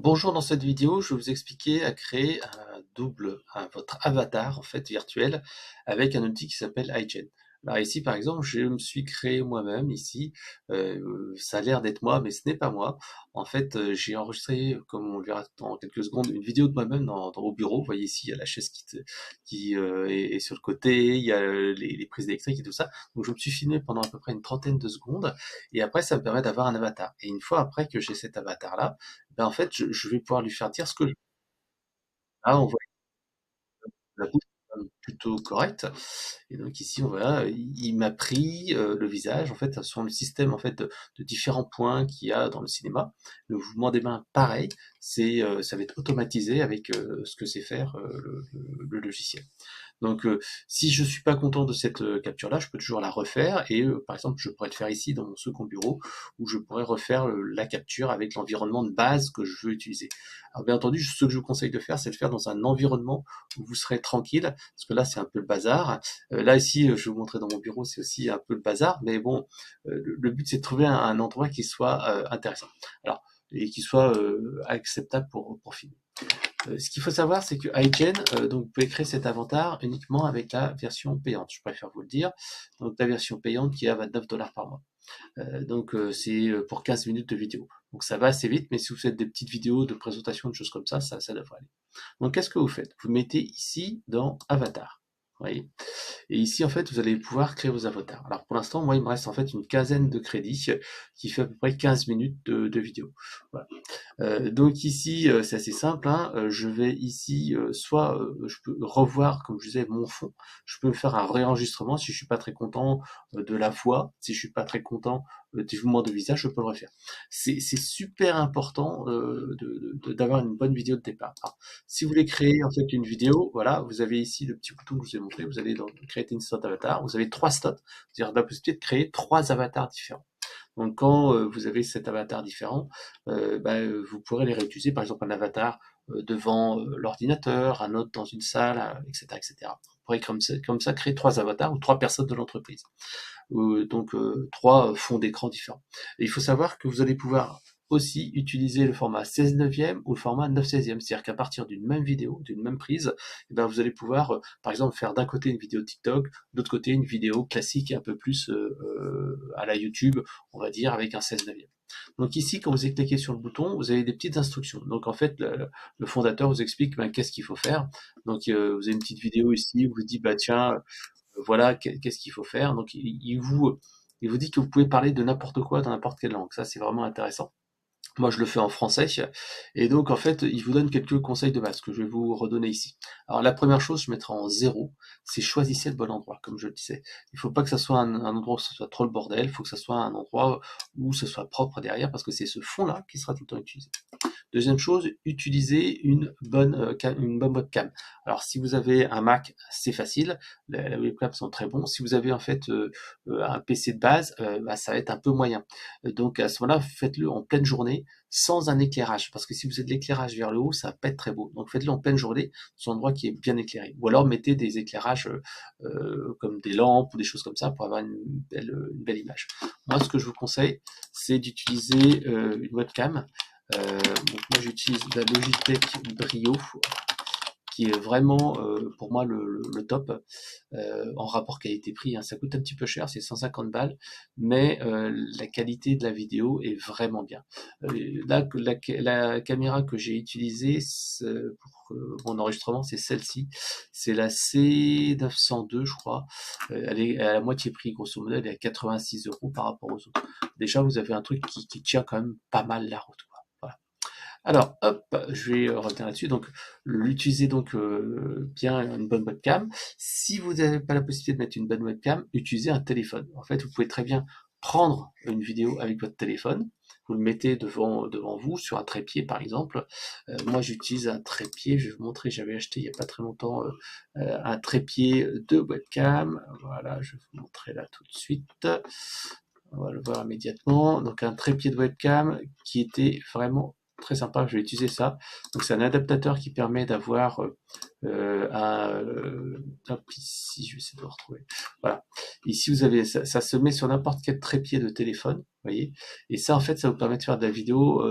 Bonjour, dans cette vidéo, je vais vous expliquer à créer votre avatar en fait virtuel avec un outil qui s'appelle iGen. Alors ici, par exemple, je me suis créé moi-même ici. Ça a l'air d'être moi, mais ce n'est pas moi. En fait, j'ai enregistré, comme on le verra dans quelques secondes, une vidéo de moi-même au bureau. Vous voyez ici, il y a la chaise qui est sur le côté, il y a les prises électriques et tout ça. Donc je me suis filmé pendant à peu près une trentaine de secondes, et après, ça me permet d'avoir un avatar. Et une fois après que j'ai cet avatar-là, ben, en fait, je vais pouvoir lui faire dire ce que je on voit la bouche quand même plutôt correcte. Et donc ici, on voit, il m'a pris le visage, en fait, sur le système en fait de différents points qu'il y a dans le cinéma. Le mouvement des mains, pareil, ça va être automatisé avec ce que sait faire le logiciel. Donc, si je suis pas content de cette capture-là, je peux toujours la refaire et par exemple, je pourrais le faire ici dans mon second bureau où je pourrais refaire la capture avec l'environnement de base que je veux utiliser. Alors bien entendu, ce que je vous conseille de faire, c'est de le faire dans un environnement où vous serez tranquille, parce que là, c'est un peu le bazar. Là, ici, je vais vous montrer dans mon bureau, c'est aussi un peu le bazar, mais bon, le but, c'est de trouver un endroit qui soit intéressant. Alors, et qui soit acceptable pour filmer. Ce qu'il faut savoir, c'est que iGen, donc vous pouvez créer cet avatar uniquement avec la version payante. Je préfère vous le dire. Donc la version payante qui est à 29 $ par mois. C'est pour 15 minutes de vidéo. Donc ça va assez vite, mais si vous faites des petites vidéos de présentation, de choses comme ça devrait aller. Donc qu'est-ce que vous faites? Vous mettez ici dans Avatar. Vous voyez, et ici, en fait, vous allez pouvoir créer vos avatars. Alors, pour l'instant, moi, il me reste en fait une quinzaine de crédits qui fait à peu près 15 minutes de vidéo. Voilà. Donc ici, c'est assez simple, hein. Je vais ici, soit je peux revoir, comme je disais, mon fond. Je peux faire un réenregistrement si je suis pas très content de la voix, si je suis pas très content des mouvements de visage, je peux le refaire. C'est super important d'avoir une bonne vidéo de départ. Alors, si vous voulez créer en fait une vidéo, voilà, vous avez ici le petit bouton que je vous ai montré. Vous allez dans Create Instant Avatar. Vous avez 3 slots, c'est-à-dire la possibilité de créer 3 avatars différents. Donc quand vous avez cet avatar différent, vous pourrez les réutiliser, par exemple un avatar devant l'ordinateur, un autre dans une salle, etc., etc. Vous pourrez comme ça créer 3 avatars ou 3 personnes de l'entreprise. Donc 3 fonds d'écran différents. Et il faut savoir que vous allez pouvoir aussi utiliser le format 16 neuvième ou le format 9 16e. C'est-à-dire qu'à partir d'une même vidéo, d'une même prise, vous allez pouvoir, par exemple, faire d'un côté une vidéo TikTok, de l'autre côté une vidéo classique et un peu plus à la YouTube, on va dire, avec un 16 neuvième. Donc ici, quand vous cliquez sur le bouton, vous avez des petites instructions. Donc en fait, le fondateur vous explique qu'est-ce qu'il faut faire. Donc vous avez une petite vidéo ici où vous dit, tiens, voilà, qu'est-ce qu'il faut faire. Donc il vous dit que vous pouvez parler de n'importe quoi dans n'importe quelle langue. Ça, c'est vraiment intéressant. Moi, je le fais en français. Et donc, en fait, il vous donne quelques conseils de base que je vais vous redonner ici. Alors, la première chose, je mettrai en 0, c'est choisissez le bon endroit, comme je le disais. Il ne faut pas que ça soit un endroit où ce soit trop le bordel, il faut que ça soit un endroit où ce soit propre derrière, parce que c'est ce fond-là qui sera tout le temps utilisé. Deuxième chose, utilisez une bonne webcam. Alors, si vous avez un Mac, c'est facile, les webcams sont très bons. Si vous avez en fait un PC de base, ça va être un peu moyen. Donc, à ce moment-là, faites-le en pleine journée, sans un éclairage, parce que si vous avez de l'éclairage vers le haut, ça va pas être très beau. Donc, faites-le en pleine journée, sur un endroit qui est bien éclairé. Ou alors, mettez des éclairages comme des lampes ou des choses comme ça pour avoir une belle image. Moi, ce que je vous conseille, c'est d'utiliser une webcam. Donc moi j'utilise la Logitech Brio qui est vraiment pour moi le top en rapport qualité-prix, hein. Ça coûte un petit peu cher, c'est 150 balles, mais la qualité de la vidéo est vraiment bien. Là, la caméra que j'ai utilisée pour mon enregistrement, c'est celle-ci, c'est la C902 je crois. Elle est à la moitié prix, grosso modo, elle est à 86 € par rapport aux autres. Déjà vous avez un truc qui tient quand même pas mal la route, quoi. Voilà. Alors, hop, je vais revenir là-dessus. Donc, l'utiliser donc bien une bonne webcam. Si vous n'avez pas la possibilité de mettre une bonne webcam, utilisez un téléphone. En fait, vous pouvez très bien prendre une vidéo avec votre téléphone. Vous le mettez devant vous sur un trépied, par exemple. Moi, j'utilise un trépied. Je vais vous montrer. J'avais acheté il n'y a pas très longtemps un trépied de webcam. Voilà, je vais vous montrer là tout de suite. On va le voir immédiatement. Donc, un trépied de webcam qui était vraiment très sympa, je vais utiliser ça. Donc c'est un adaptateur qui permet d'avoir hop, ici, je vais essayer de le retrouver. Voilà. Ici, vous avez ça se met sur n'importe quel trépied de téléphone, vous voyez. Et ça, en fait, ça vous permet de faire de la vidéo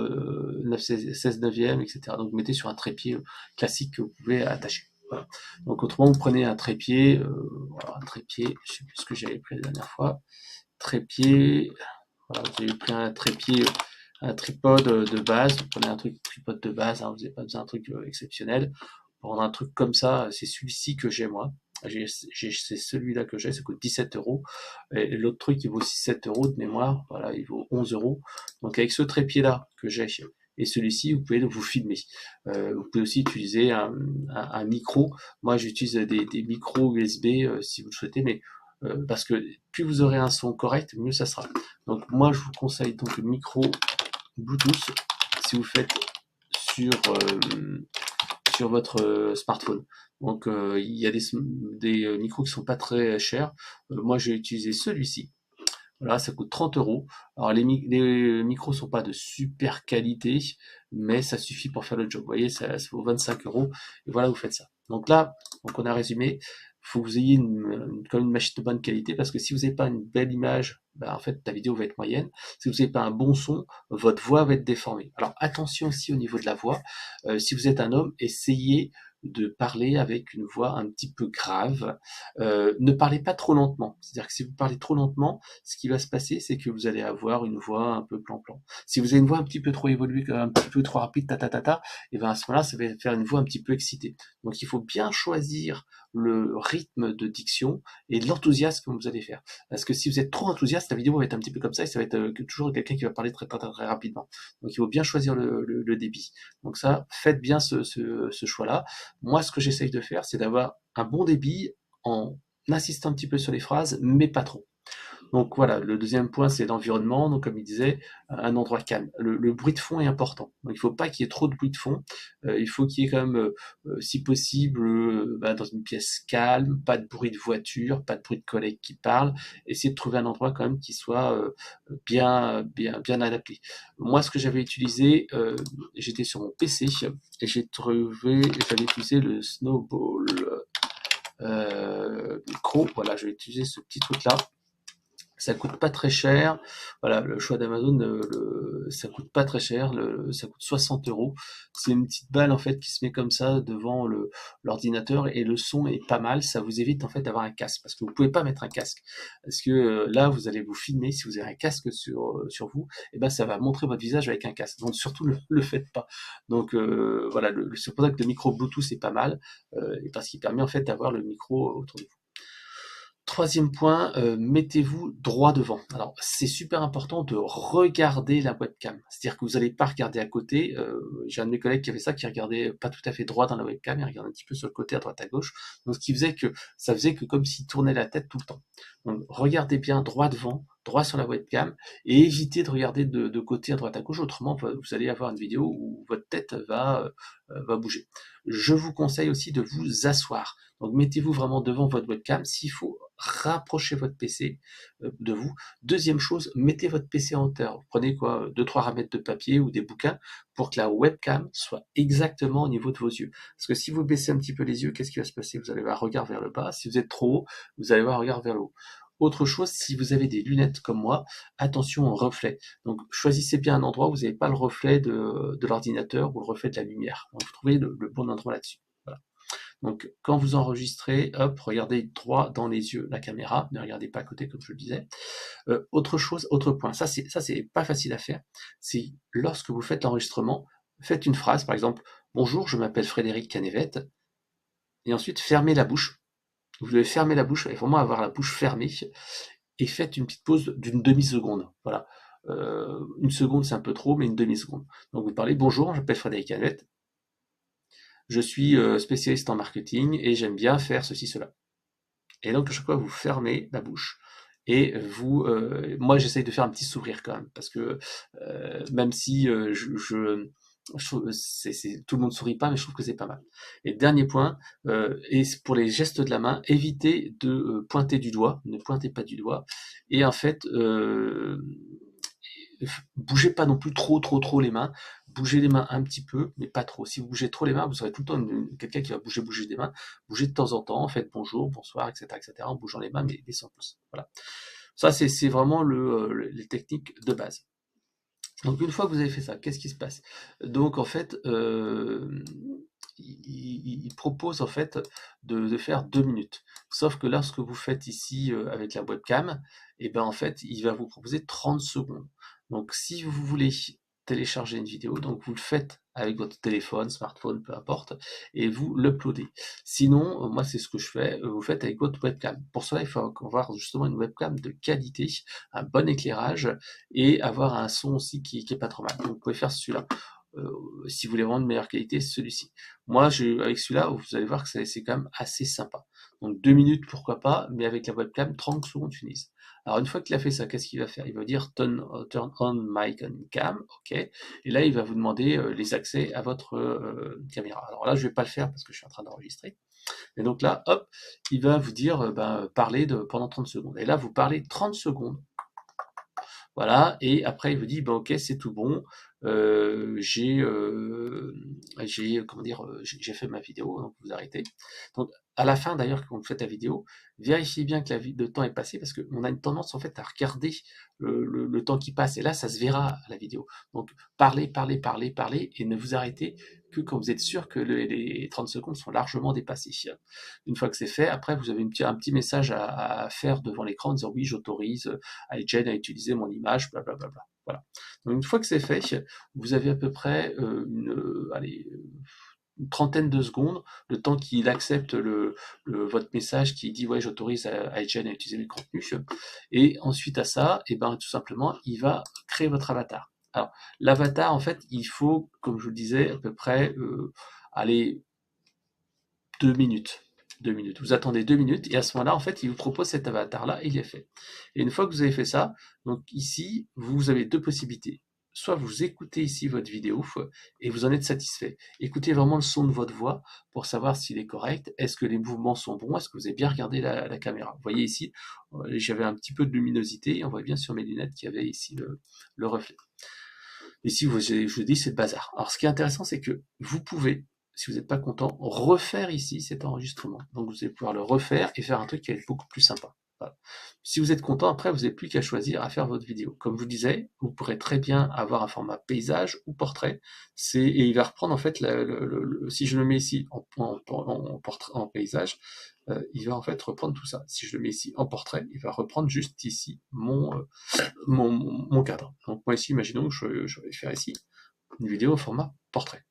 9, 16 neuvième, etc. Donc vous mettez sur un trépied classique que vous pouvez attacher. Voilà. Donc autrement, vous prenez un trépied, voilà, un trépied, je sais plus ce que j'avais pris la dernière fois. Trépied, voilà, vous avez pris un trépied, un tripode de base, vous prenez un truc tripode de base, hein, vous n'avez pas besoin d'un truc exceptionnel. Pour prendre un truc comme ça, c'est celui-ci que j'ai moi. C'est celui-là que j'ai, ça coûte 17 euros. Et l'autre truc, il vaut aussi 7 euros de mémoire. Voilà, il vaut 11 euros. Donc avec ce trépied-là que j'ai et celui-ci, vous pouvez vous filmer. Vous pouvez aussi utiliser un micro. Moi, j'utilise des micros USB si vous le souhaitez, mais parce que plus vous aurez un son correct, mieux ça sera. Donc moi, je vous conseille donc le micro Bluetooth si vous faites sur votre smartphone. Donc il y a des micros qui sont pas très chers. Moi j'ai utilisé celui-ci. Voilà, ça coûte 30 euros. Alors les micros sont pas de super qualité, mais ça suffit pour faire le job. Vous voyez, ça vaut 25 euros. Et voilà, vous faites ça. Donc là, donc on a résumé. Il faut que vous ayez quand même une machine de bonne qualité, parce que si vous n'avez pas une belle image, bah, en fait, ta vidéo va être moyenne. Si vous n'avez pas un bon son, votre voix va être déformée. Alors attention aussi au niveau de la voix. Si vous êtes un homme, essayez de parler avec une voix un petit peu grave. Ne parlez pas trop lentement. C'est-à-dire que si vous parlez trop lentement, ce qui va se passer, c'est que vous allez avoir une voix un peu plan-plan. Si vous avez une voix un petit peu trop évoluée, un petit peu trop rapide, et bien à ce moment-là, ça va faire une voix un petit peu excitée. Donc il faut bien choisir le rythme de diction et l'enthousiasme que vous allez faire. Parce que si vous êtes trop enthousiaste, la vidéo va être un petit peu comme ça et ça va être toujours quelqu'un qui va parler très, très, très, très rapidement. Donc il faut bien choisir le débit. Donc ça, faites bien ce choix-là. Moi, ce que j'essaye de faire, c'est d'avoir un bon débit en insistant un petit peu sur les phrases, mais pas trop. Donc voilà, le deuxième point, c'est l'environnement. Donc comme il disait, un endroit calme. Le bruit de fond est important. Donc il ne faut pas qu'il y ait trop de bruit de fond. Il faut qu'il y ait quand même, si possible, dans une pièce calme, pas de bruit de voiture, pas de bruit de collègues qui parlent. Essayez de trouver un endroit quand même qui soit bien adapté. Moi, ce que j'avais utilisé, j'étais sur mon PC et j'avais utilisé le Snowball Micro. Voilà, j'ai utilisé ce petit truc-là. Ça coûte pas très cher. Voilà, le choix d'Amazon, ça coûte pas très cher. Ça coûte 60 euros. C'est une petite balle en fait qui se met comme ça devant l'ordinateur et le son est pas mal. Ça vous évite en fait d'avoir un casque parce que vous pouvez pas mettre un casque parce que là vous allez vous filmer si vous avez un casque sur vous, et ben ça va montrer votre visage avec un casque. Donc surtout le faites pas. Donc voilà, c'est pour ça que le micro Bluetooth est pas mal parce qu'il permet en fait d'avoir le micro autour de vous. Troisième point, mettez-vous droit devant. Alors, c'est super important de regarder la webcam. C'est-à-dire que vous n'allez pas regarder à côté. J'ai un de mes collègues qui avait ça, qui regardait pas tout à fait droit dans la webcam, il regardait un petit peu sur le côté, à droite, à gauche. Donc, ce qui faisait que ça faisait que comme s'il tournait la tête tout le temps. Donc, regardez bien droit devant, droit sur la webcam, et évitez de regarder de côté, à droite, à gauche. Autrement, vous allez avoir une vidéo où votre tête va bouger. Je vous conseille aussi de vous asseoir. Donc, mettez-vous vraiment devant votre webcam. S'il faut, rapprochez votre PC de vous. Deuxième chose, mettez votre PC en hauteur. Vous prenez quoi, 2-3 ramettes de papier ou des bouquins pour que la webcam soit exactement au niveau de vos yeux. Parce que si vous baissez un petit peu les yeux, qu'est-ce qui va se passer? Vous allez avoir un regard vers le bas. Si vous êtes trop haut, vous allez avoir un regard vers le haut. Autre chose, si vous avez des lunettes comme moi, attention au reflet. Donc choisissez bien un endroit où vous n'avez pas le reflet de l'ordinateur ou le reflet de la lumière. Donc, vous trouvez le bon endroit là-dessus. Voilà. Donc, quand vous enregistrez, hop, regardez droit dans les yeux la caméra, ne regardez pas à côté comme je le disais. Autre point, ça c'est pas facile à faire, c'est lorsque vous faites l'enregistrement, faites une phrase, par exemple, bonjour, je m'appelle Frédéric Canevette, et ensuite fermez la bouche. Vous devez fermer la bouche, et vraiment avoir la bouche fermée, et faites une petite pause d'une demi-seconde. Voilà. Une seconde c'est un peu trop, mais une demi-seconde. Donc vous parlez, bonjour, je m'appelle Frédéric Canevette, je suis spécialiste en marketing et j'aime bien faire ceci, cela. Et donc à chaque fois vous fermez la bouche et moi j'essaye de faire un petit sourire quand même parce que même si tout le monde sourit pas, mais je trouve que c'est pas mal. Et dernier point, et pour les gestes de la main, évitez de pointer du doigt, ne pointez pas du doigt, et en fait bougez pas non plus trop les mains. bougez les mains un petit peu, mais pas trop. Si vous bougez trop les mains, vous aurez tout le temps quelqu'un qui va bouger des mains. Bougez de temps en temps, faites bonjour, bonsoir, etc., en bougeant les mains, mais sans pouce. Voilà. Ça, c'est vraiment les techniques de base. Donc une fois que vous avez fait ça, qu'est-ce qui se passe? Donc en fait, il propose en fait de faire 2 minutes. Sauf que lorsque vous faites ici avec la webcam, et ben en fait, il va vous proposer 30 secondes. Donc si vous voulez télécharger une vidéo, donc vous le faites avec votre téléphone, smartphone, peu importe, et vous l'uploadez. Sinon, moi c'est ce que je fais, vous faites avec votre webcam. Pour cela, il faut avoir justement une webcam de qualité, un bon éclairage, et avoir un son aussi qui est pas trop mal. Donc vous pouvez faire celui-là. Si vous voulez vraiment de meilleure qualité, celui-ci. Moi, avec celui-là, vous allez voir que c'est quand même assez sympa. Donc 2 minutes, pourquoi pas, mais avec la webcam, 30 secondes Tunis. Alors une fois qu'il a fait ça, qu'est-ce qu'il va faire? Il va dire turn on mic and cam, ok. Et là, il va vous demander les accès à votre caméra. Alors là, je vais pas le faire parce que je suis en train d'enregistrer. Et donc là, hop, il va vous dire parler pendant 30 secondes. Et là, vous parlez 30 secondes. Voilà, et après il vous dit, bah, ok, c'est tout bon, comment dire, j'ai fait ma vidéo, donc vous arrêtez. Donc à la fin d'ailleurs, quand vous faites la vidéo, vérifiez bien que le temps est passé, parce qu'on a une tendance en fait à regarder le temps qui passe, et là ça se verra à la vidéo. Donc parlez, parlez, parlez, parlez, et ne vous arrêtez que quand vous êtes sûr que les 30 secondes sont largement dépassées. Une fois que c'est fait, après vous avez un petit message à faire devant l'écran en disant oui, j'autorise iGen à utiliser mon image, blablabla. Voilà. Donc une fois que c'est fait, vous avez à peu près une trentaine de secondes, le temps qu'il accepte votre message qui dit ouais, j'autorise iGen à utiliser mes contenus. Et ensuite à ça, et ben tout simplement, il va créer votre avatar. Alors l'avatar, en fait, il faut, comme je vous le disais, à peu près allez 2 minutes. 2 minutes. Vous attendez 2 minutes et à ce moment-là, en fait, il vous propose cet avatar-là et il est fait. Et une fois que vous avez fait ça, donc ici, vous avez deux possibilités. Soit vous écoutez ici votre vidéo et vous en êtes satisfait. Écoutez vraiment le son de votre voix pour savoir s'il est correct. Est-ce que les mouvements sont bons? Est-ce que vous avez bien regardé la caméra? Vous voyez ici, j'avais un petit peu de luminosité et on voit bien sur mes lunettes qu'il y avait ici le reflet. Ici, je vous dis, c'est le bazar. Alors, ce qui est intéressant, c'est que vous pouvez, si vous n'êtes pas content, refaire ici cet enregistrement. Donc, vous allez pouvoir le refaire et faire un truc qui va être beaucoup plus sympa. Voilà. Si vous êtes content, après, vous n'avez plus qu'à choisir à faire votre vidéo. Comme je vous disais, vous pourrez très bien avoir un format paysage ou portrait. Et il va reprendre, en fait, si je le mets ici en paysage, il va en fait reprendre tout ça. Si je le mets ici en portrait, il va reprendre juste ici mon cadre. Donc moi ici, imaginons que je vais faire ici une vidéo au format portrait.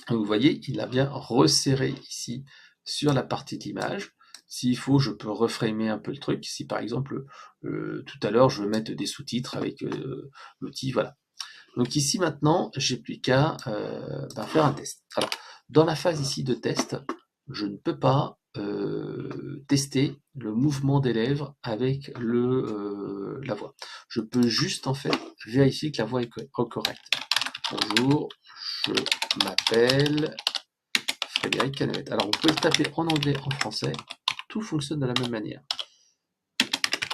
Donc vous voyez, il a bien resserré ici sur la partie de l'image. S'il faut, je peux reframer un peu le truc. Si par exemple, tout à l'heure, je veux mettre des sous-titres avec l'outil, voilà. Donc ici maintenant, j'ai plus qu'à faire un test. Alors, dans la phase ici de test, je ne peux pas tester le mouvement des lèvres avec la voix. Je peux juste en fait vérifier que la voix est correcte. Bonjour, je m'appelle Frédéric Canavette. Alors, vous pouvez le taper en anglais, en français, tout fonctionne de la même manière.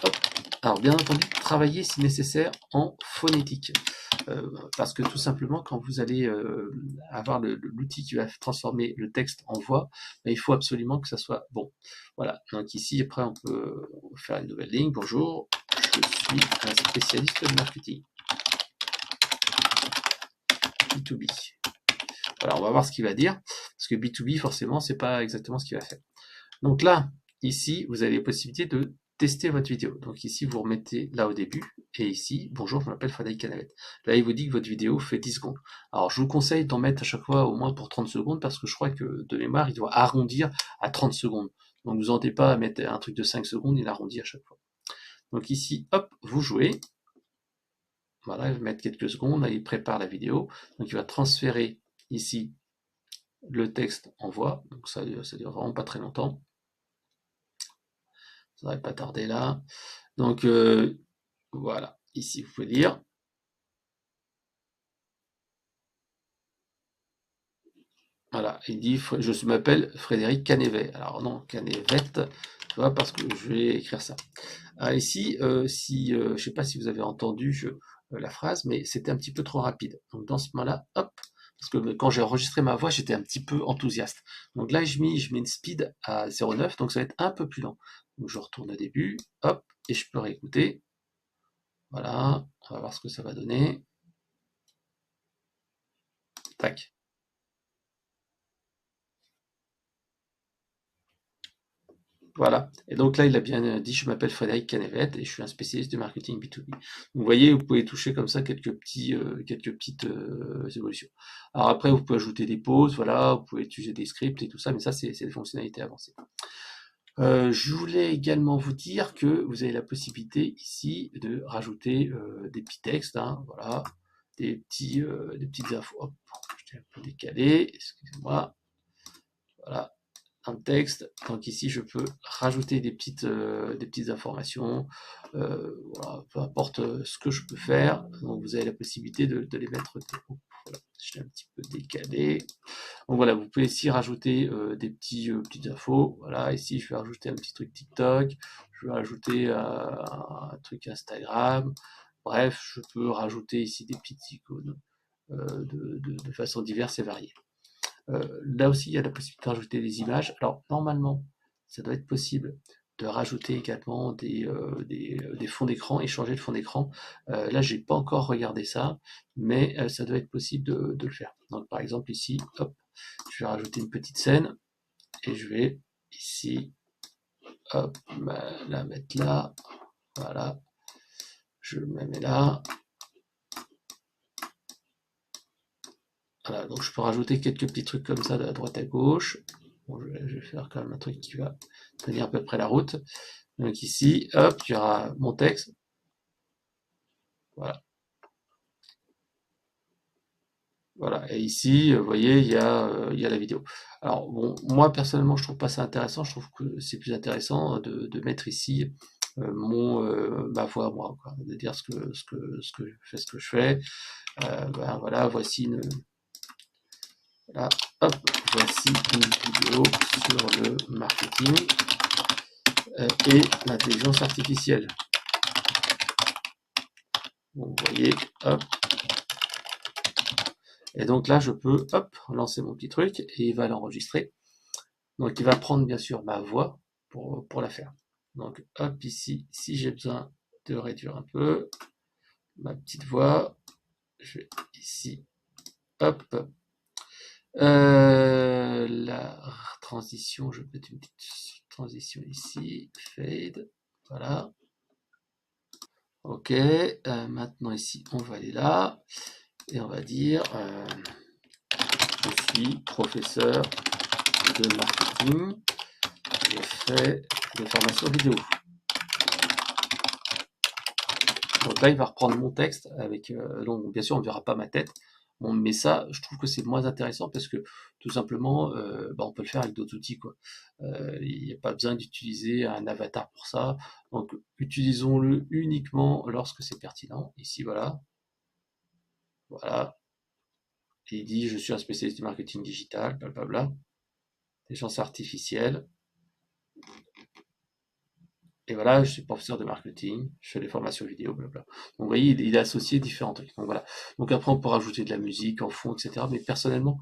Hop. Alors, bien entendu, travaillez si nécessaire en phonétique. Parce que tout simplement, quand vous allez avoir l'outil qui va transformer le texte en voix, il faut absolument que ça soit bon. Voilà, donc ici, après, on peut faire une nouvelle ligne. Bonjour, je suis un spécialiste de marketing. B2B. Voilà, on va voir ce qu'il va dire, parce que B2B, forcément, c'est pas exactement ce qu'il va faire. Donc là, ici, vous avez la possibilité de tester votre vidéo. Donc ici, vous remettez là au début, et ici, bonjour, je m'appelle Frédéric Canavette. Là, il vous dit que votre vidéo fait 10 secondes. Alors, je vous conseille d'en mettre à chaque fois au moins pour 30 secondes, parce que je crois que de mémoire, il doit arrondir à 30 secondes. Donc, vous n'entendez pas à mettre un truc de 5 secondes, il arrondit à chaque fois. Donc ici, hop, vous jouez. Voilà, il va mettre quelques secondes, là, il prépare la vidéo. Donc, il va transférer ici le texte en voix. Donc, ça dure vraiment pas très longtemps. Ça ne devrait pas tarder là. Donc, voilà. Ici, vous pouvez lire. Voilà, il dit je m'appelle Frédéric Canevet. Alors non, Canevette, tu vois, parce que je vais écrire ça. Alors ici, je ne sais pas si vous avez entendu la phrase, mais c'était un petit peu trop rapide. Donc dans ce moment-là, hop, parce que quand j'ai enregistré ma voix, j'étais un petit peu enthousiaste. Donc là, je mets une speed à 0,9, donc ça va être un peu plus lent. Donc je retourne au début, hop, et je peux réécouter. Voilà, on va voir ce que ça va donner. Tac. Voilà. Et donc là, il a bien dit, je m'appelle Frédéric Canevet et je suis un spécialiste du marketing B2B. Donc, vous voyez, vous pouvez toucher comme ça quelques petites évolutions. Alors après, vous pouvez ajouter des pauses, voilà, vous pouvez utiliser des scripts et tout ça, mais ça, c'est des fonctionnalités avancées. Je voulais également vous dire que vous avez la possibilité ici de rajouter des petits textes, hein, voilà, des petites infos. Hop, je t'ai un peu décalé, excusez-moi. Voilà, un texte. Donc ici, je peux rajouter des petites informations. Voilà, peu importe ce que je peux faire. Donc vous avez la possibilité de les mettre. Voilà, je l'ai un petit peu décalé. Donc voilà, vous pouvez ici rajouter des petites infos. Voilà, ici, je vais rajouter un petit truc TikTok. Je vais rajouter un truc Instagram. Bref, je peux rajouter ici des petites icônes de façon diverse et variée. Là aussi, il y a la possibilité de rajouter des images. Alors, normalement, ça doit être possible de rajouter également des fonds d'écran et changer de fond d'écran. Là, j'ai pas encore regardé ça, mais ça doit être possible de le faire. Donc, par exemple, ici, hop, je vais rajouter une petite scène et je vais ici, hop, la mettre là. Voilà, je me mets là. Voilà, donc je peux rajouter quelques petits trucs comme ça de la droite à gauche. Bon, je vais faire quand même un truc qui va tenir à peu près la route. Donc ici, hop, il y aura mon texte. Voilà. Voilà. Et ici, vous voyez, il y a la vidéo. Alors, bon, moi, personnellement, je trouve pas ça intéressant. Je trouve que c'est plus intéressant de mettre ici ma voix à moi, quoi. De dire ce que je fais, ce que je fais. Ben, voilà, voilà, hop, voici une vidéo sur le marketing et l'intelligence artificielle. Donc, vous voyez, hop. Et donc là, je peux, hop, lancer mon petit truc et il va l'enregistrer. Donc il va prendre bien sûr ma voix pour la faire. Donc hop, ici, si j'ai besoin de réduire un peu ma petite voix, je vais ici, hop. La transition, je vais mettre une petite transition ici, fade, voilà. Ok, maintenant ici, on va aller là et on va dire je suis professeur de marketing, je fais des formations vidéo. Donc là, il va reprendre mon texte avec. Donc, bien sûr, on ne verra pas ma tête. Bon, mais ça, je trouve que c'est moins intéressant parce que tout simplement, bah, on peut le faire avec d'autres outils, quoi. Il n'y a pas besoin d'utiliser un avatar pour ça. Donc, utilisons-le uniquement lorsque c'est pertinent. Ici, voilà. Voilà. Et il dit, je suis un spécialiste du marketing digital, blablabla. Intelligence artificielle. Et voilà, je suis professeur de marketing, je fais des formations vidéo, blabla. Donc vous voyez, il a associé différents trucs. Donc voilà. Donc après, on peut rajouter de la musique en fond, etc. Mais personnellement,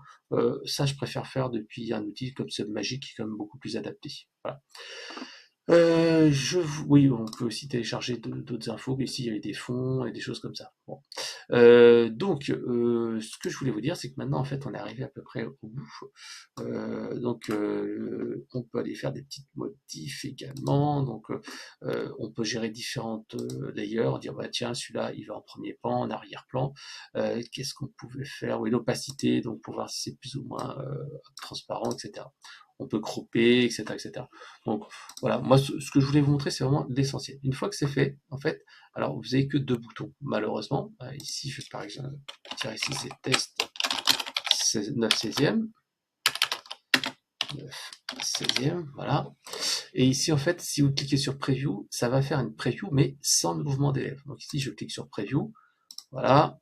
ça, je préfère faire depuis un outil comme Submagic, qui est quand même beaucoup plus adapté. Voilà. Oui, on peut aussi télécharger d'autres infos, mais ici il y avait des fonds et des choses comme ça. Bon. Ce que je voulais vous dire, c'est que maintenant, en fait, on est arrivé à peu près au bout. On peut aller faire des petites modifs également. Donc, on peut gérer différentes layers, dire, bah, tiens, celui-là, il va en premier plan, en arrière-plan. Qu'est-ce qu'on pouvait faire? Oui, l'opacité, donc pour voir si c'est plus ou moins transparent, etc. On peut cropper, etc., etc. Donc, voilà, moi, ce que je voulais vous montrer, c'est vraiment l'essentiel. Une fois que c'est fait, en fait, alors vous n'avez que deux boutons, malheureusement. Ici, je vais par exemple dire ici, c'est test 9 16e. 9 16e, voilà. Et ici, en fait, si vous cliquez sur Preview, ça va faire une preview, mais sans le mouvement des lèvres. Donc ici, je clique sur Preview, voilà.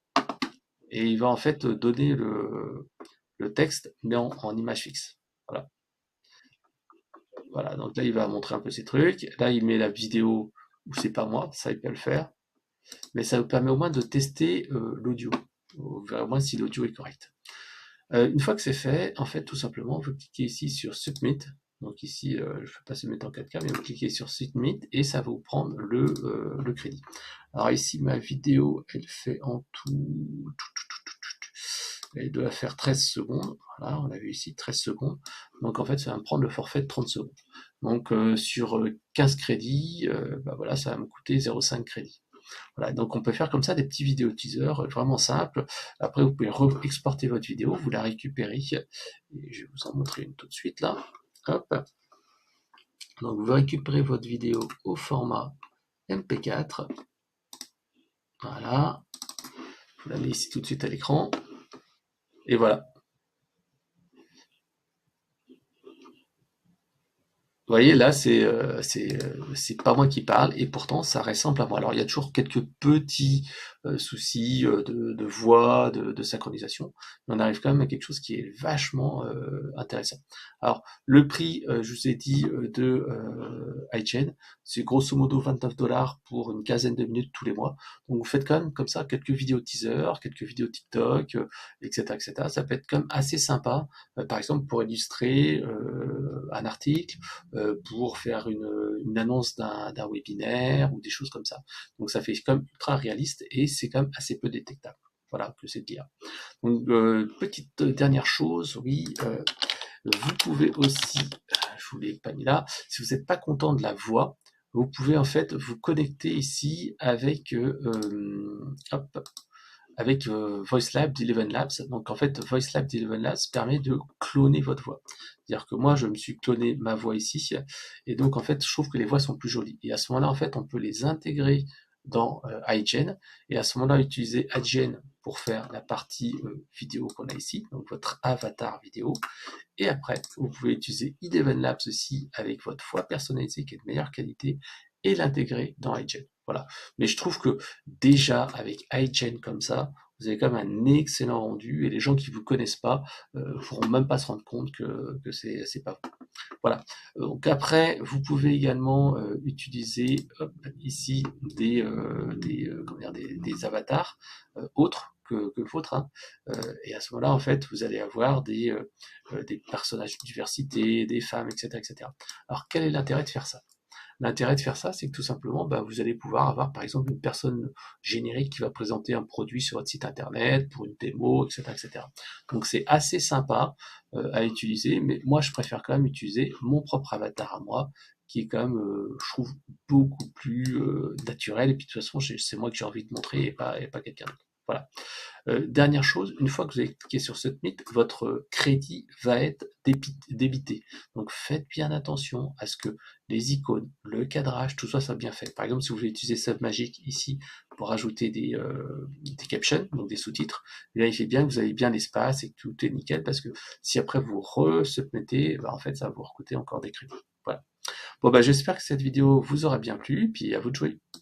Et il va en fait donner le texte, mais en image fixe. Voilà. Voilà, donc là, il va montrer un peu ces trucs. Là, il met la vidéo où c'est pas moi, ça, il peut le faire. mais ça vous permet au moins de tester l'audio, au moins si l'audio est correct. Une fois que c'est fait, en fait, tout simplement, vous cliquez ici sur Submit. Donc ici, je ne vais pas se mettre en 4K, mais vous cliquez sur Submit et ça va vous prendre le crédit. Alors ici, ma vidéo, elle fait en tout, elle doit faire 13 secondes. Voilà, on a vu ici 13 secondes. Donc en fait, ça va me prendre le forfait de 30 secondes. Donc sur 15 crédits, bah voilà, ça va me coûter 0,5 crédit. Voilà, donc on peut faire comme ça des petits vidéos teasers vraiment simples. Après, vous pouvez exporter votre vidéo, vous la récupérez. Et je vais vous en montrer une tout de suite là. Hop. Donc vous récupérez votre vidéo au format MP4. Voilà. Vous la mettez ici tout de suite à l'écran. Et voilà. Vous voyez, là, c'est pas moi qui parle, et pourtant, ça ressemble à moi. Alors, il y a toujours quelques petits soucis de voix, de synchronisation, mais on arrive quand même à quelque chose qui est vachement intéressant. Alors, le prix, je vous ai dit, de iGen, c'est grosso modo 29 $ pour une quinzaine de minutes tous les mois. Donc, vous faites quand même comme ça quelques vidéos teaser, quelques vidéos TikTok, etc., etc. Ça peut être quand même assez sympa, par exemple, pour illustrer un article, pour faire une annonce d'un webinaire ou des choses comme ça. Donc ça fait comme ultra réaliste et c'est quand même assez peu détectable. Voilà, que c'est de dire. Donc petite dernière chose, oui, vous pouvez aussi, je vous l'ai pas mis là, si vous n'êtes pas content de la voix, vous pouvez en fait vous connecter ici avec hop, avec VoiceLab d'Eleven Labs. Donc en fait, VoiceLab d'Eleven Labs permet de cloner votre voix. C'est-à-dire que moi, je me suis cloné ma voix ici, et donc en fait, je trouve que les voix sont plus jolies. Et à ce moment-là, en fait, on peut les intégrer dans iGen, et à ce moment-là, utiliser iGen pour faire la partie vidéo qu'on a ici, donc votre avatar vidéo. Et après, vous pouvez utiliser Eleven Labs aussi avec votre voix personnalisée qui est de meilleure qualité et l'intégrer dans iGen. Voilà. Mais je trouve que déjà avec iGen comme ça, vous avez quand même un excellent rendu et les gens qui ne vous connaissent pas pourront même pas se rendre compte que c'est pas vous. Voilà. Donc après, vous pouvez également utiliser ici des avatars autres que le vôtre. Hein. Et à ce moment-là, en fait, vous allez avoir des personnages de diversité, des femmes, etc., etc. Alors, quel est l'intérêt de faire ça? L'intérêt de faire ça, c'est que tout simplement, bah, vous allez pouvoir avoir, par exemple, une personne générique qui va présenter un produit sur votre site internet pour une démo, etc., etc. Donc, c'est assez sympa à utiliser, mais moi, je préfère quand même utiliser mon propre avatar à moi, qui est quand même, je trouve, beaucoup plus naturel. Et puis, de toute façon, c'est moi que j'ai envie de montrer et pas quelqu'un d'autre. Voilà. Dernière chose, une fois que vous avez cliqué sur Submit, votre crédit va être débité. Donc faites bien attention à ce que les icônes, le cadrage, tout ça soit bien fait. Par exemple, si vous voulez utiliser Submagic ici pour ajouter des captions, donc des sous-titres, vérifiez bien que vous avez bien l'espace et que tout est nickel, parce que si après vous re-submettez, bah, en fait ça va vous recoûter encore des crédits. Voilà. Bon bah j'espère que cette vidéo vous aura bien plu, puis à vous de jouer.